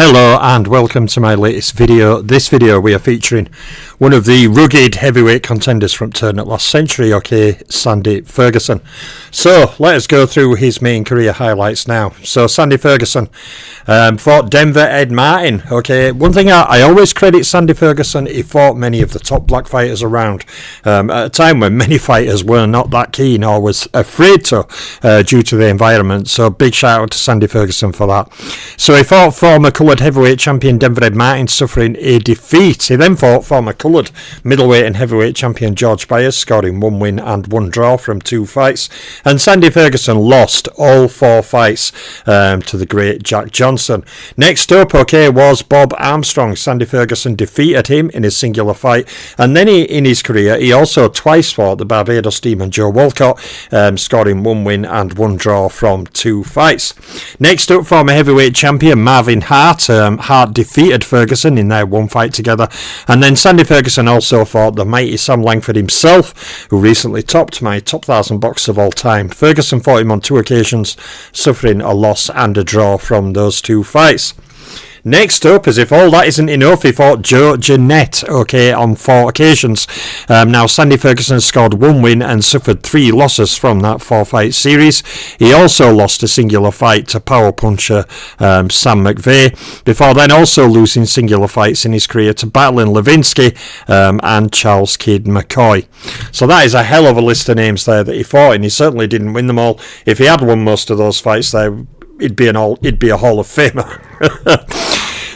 Hello and welcome to my latest video. This video we are featuring one of the rugged heavyweight contenders from turn at last century, Sandy Ferguson. So let us go through his main career highlights now. So Sandy Ferguson fought Denver Ed Martin. One thing I always credit Sandy Ferguson, he fought many of the top black fighters around at a time when many fighters were not that keen or was afraid to due to the environment. So big shout out to Sandy Ferguson for that. So he fought former coloured heavyweight champion Denver Ed Martin, suffering a defeat. He then fought former coloured middleweight and heavyweight champion George Byers, scoring 1 win and 1 draw from 2 fights. And Sandy Ferguson lost all 4 fights to the great Jack Johnson. Next up, was Bob Armstrong. Sandy Ferguson defeated him in a singular fight. And then in his career, he also twice fought the Barbados Demon Joe Walcott, scoring 1 win and 1 draw from 2 fights. Next up, former heavyweight champion Marvin Hart. Hart defeated Ferguson in their 1 fight together. And then Sandy Ferguson also fought the mighty Sam Langford himself, who recently topped my top 1,000 boxers of all time. Ferguson fought him on 2 occasions, suffering a loss and a draw from those 2 fights. Next up, as if all that isn't enough, he fought Joe Jeanette, on 4 occasions. Now, Sandy Ferguson scored 1 win and suffered 3 losses from that 4-fight series. He also lost a singular fight to power puncher Sam McVeigh, before then also losing singular fights in his career to Battling Levinsky and Charles Kidd McCoy. So that is a hell of a list of names there that he fought, and he certainly didn't win them all. If he had won most of those fights there, he'd be a Hall of Famer.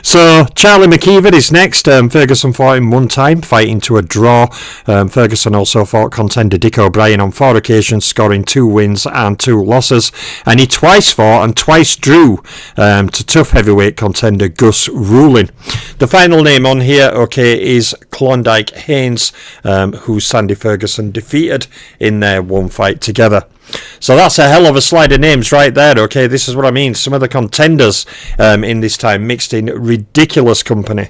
So Charlie McKeever is next. Ferguson fought him 1 time, fighting to a draw. Ferguson also fought contender Dick O'Brien on 4 occasions, scoring 2 wins and 2 losses. And he twice fought and twice drew to tough heavyweight contender Gus Rulin. The final name on here, is Klondike Haynes, who Sandy Ferguson defeated in their 1 fight together. So that's a hell of a slide of names right there, This is what I mean. Some of the contenders in this time mixed in ridiculous company.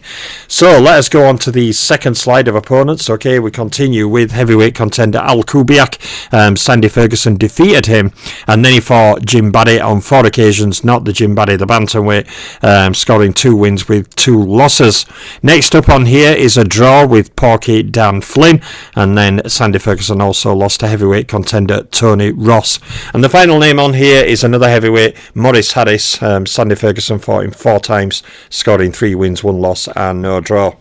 So let us go on to the second slide of opponents, We continue with heavyweight contender Al Kubiak. Sandy Ferguson defeated him, and then he fought Jim Barry on 4 occasions, not the Jim Barry, the bantamweight, scoring 2 wins with 2 losses. Next up on here is a draw with Porky Dan Flynn, and then Sandy Ferguson also lost to heavyweight contender Tony Ross. And the final name on here is another heavyweight, Maurice Harris. Sandy Ferguson fought him 4 times, scoring 3 wins, 1 loss and no draw.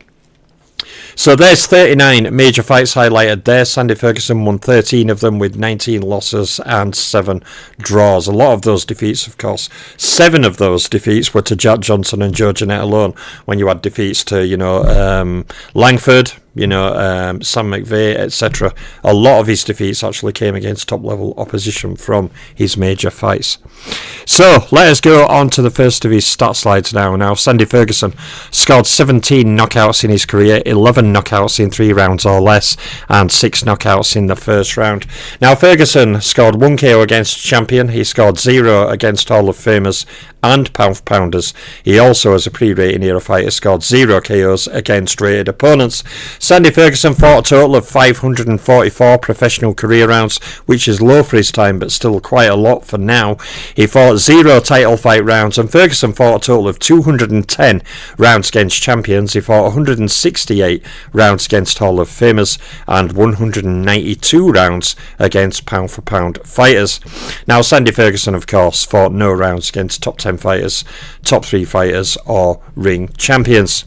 So there's 39 major fights highlighted there. Sandy Ferguson won 13 of them with 19 losses and 7 draws. A lot of those defeats, of course. 7 of those defeats were to Jack Johnson and Joe Jeanette alone. When you had defeats to, Langford, Sam McVeigh, etc. A lot of his defeats actually came against top-level opposition from his major fights. So let us go on to the first of his stat slides now. Now, Sandy Ferguson scored 17 knockouts in his career, 11 knockouts in 3 rounds or less, and 6 knockouts in the first round. Now, Ferguson scored 1 KO against champion. He scored 0 against Hall of Famers and pounders. He also, as a pre-rating era fighter, scored 0 KOs against rated opponents. Sandy Ferguson fought a total of 544 professional career rounds, which is low for his time, but still quite a lot for now. He fought 0 title fight rounds, and Ferguson fought a total of 210 rounds against champions. He fought 168 rounds against Hall of Famers and 192 rounds against pound-for-pound fighters. Now, Sandy Ferguson, of course, fought no rounds against top 10 fighters, top 3 fighters, or ring champions.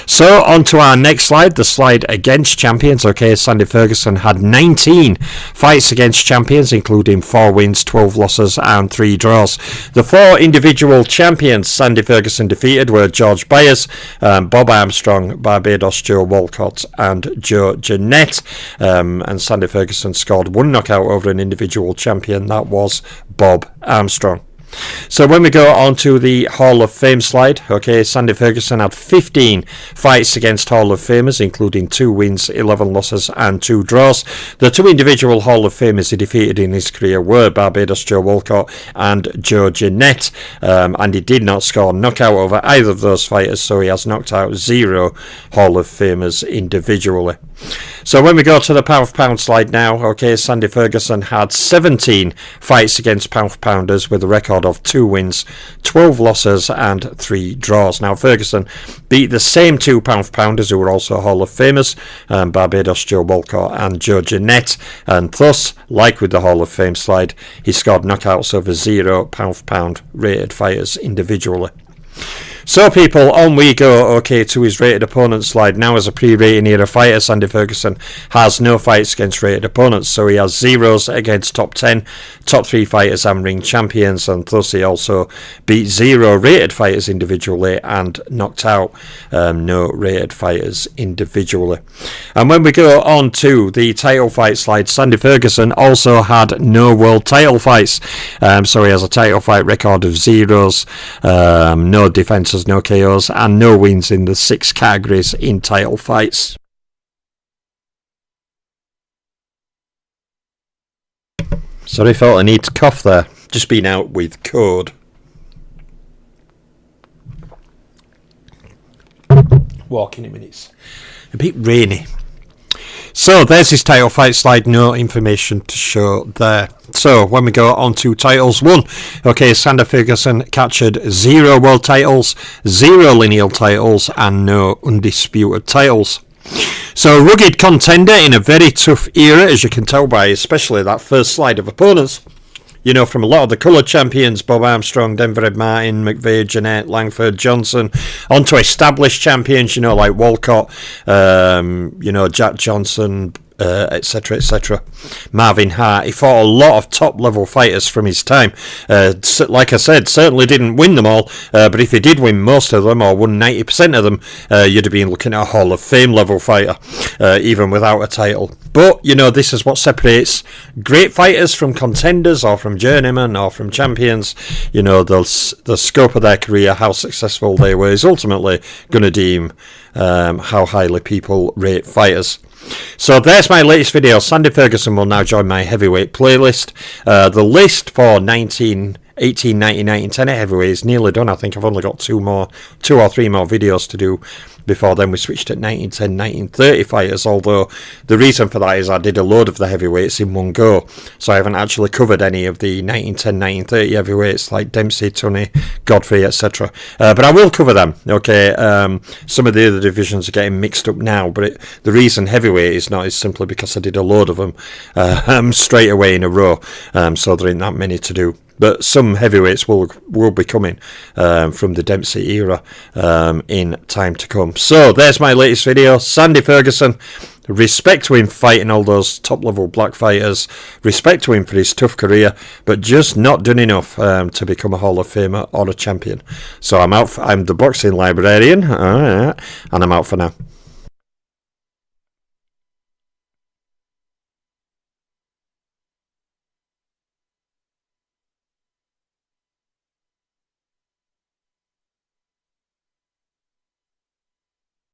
So, on to our next slide, the slide against champions. Sandy Ferguson had 19 fights against champions, including 4 wins, 12 losses, and 3 draws. The 4 individual champions Sandy Ferguson defeated were George Byers, Bob Armstrong, Barbados Joe Walcott, and Joe Jeanette. And Sandy Ferguson scored 1 knockout over an individual champion. That was Bob Armstrong. So when we go on to the Hall of Fame slide, Sandy Ferguson had 15 fights against Hall of Famers, including 2 wins, 11 losses and 2 draws. The 2 individual Hall of Famers he defeated in his career were Barbados Joe Walcott and Joe Jeanette, and he did not score a knockout over either of those fighters, so he has knocked out 0 Hall of Famers individually. So when we go to the pound for pound slide now, okay, Sandy Ferguson had 17 fights against pound for pounders with a record of 2 wins, 12 losses and 3 draws. Now Ferguson beat the same 2 pound for pounders who were also Hall of Famers, Barbados Joe Walcott and Joe Jeanette, and thus, like with the Hall of Fame slide, he scored knockouts over 0 pound for pound rated fighters individually. So people, on we go, okay, to his rated opponent slide. Now as a pre-rating era fighter, Sandy Ferguson has no fights against rated opponents, so he has 0s against top 10, top 3 fighters and ring champions, and thus he also beat 0 rated fighters individually and knocked out no rated fighters individually. And when we go on to the title fight slide, Sandy Ferguson also had no world title fights, so he has a title fight record of 0s, no defences, no KOs and no wins in the 6 categories in title fights. Sorry, felt I need to cough there. Just been out with code. Walking in minutes. A bit rainy. So there's his title fight slide, no information to show there. So when we go on to titles 1, okay, Sandy Ferguson captured 0 world titles, 0 lineal titles and no undisputed titles. So a rugged contender in a very tough era, as you can tell by especially that first slide of opponents. You know, from a lot of the coloured champions, Bob Armstrong, Denver Ed Martin, McVeigh, Jeanette, Langford, Johnson, onto established champions, you know, like Walcott, Jack Johnson, etc., etc. Marvin Hart. He fought a lot of top-level fighters from his time. Like I said, certainly didn't win them all, but if he did win most of them, or won 90% of them, you'd have been looking at a Hall of Fame-level fighter, even without a title. But, you know, this is what separates great fighters from contenders, or from journeymen, or from champions. You know, the scope of their career, how successful they were, is ultimately going to deem how highly people rate fighters. So there's my latest video. Sandy Ferguson will now join my heavyweight playlist. The list for 18, 19, 19, 10 heavyweight is nearly done. I think I've only got 2 or 3 more videos to do before then we switched at 1910, 1930 fighters, although the reason for that is I did a load of the heavyweights in one go, so I haven't actually covered any of the 1910, 1930 heavyweights like Dempsey, Tunney, Godfrey, etc. But I will cover them, okay? Some of the other divisions are getting mixed up now, but the reason heavyweight is not is simply because I did a load of them straight away in a row, so there ain't that many to do. But some heavyweights will be coming from the Dempsey era in time to come. So there's my latest video. Sandy Ferguson. Respect to him fighting all those top-level black fighters. Respect to him for his tough career, but just not done enough to become a Hall of Famer or a champion. So I'm out. I'm the boxing librarian, and I'm out for now.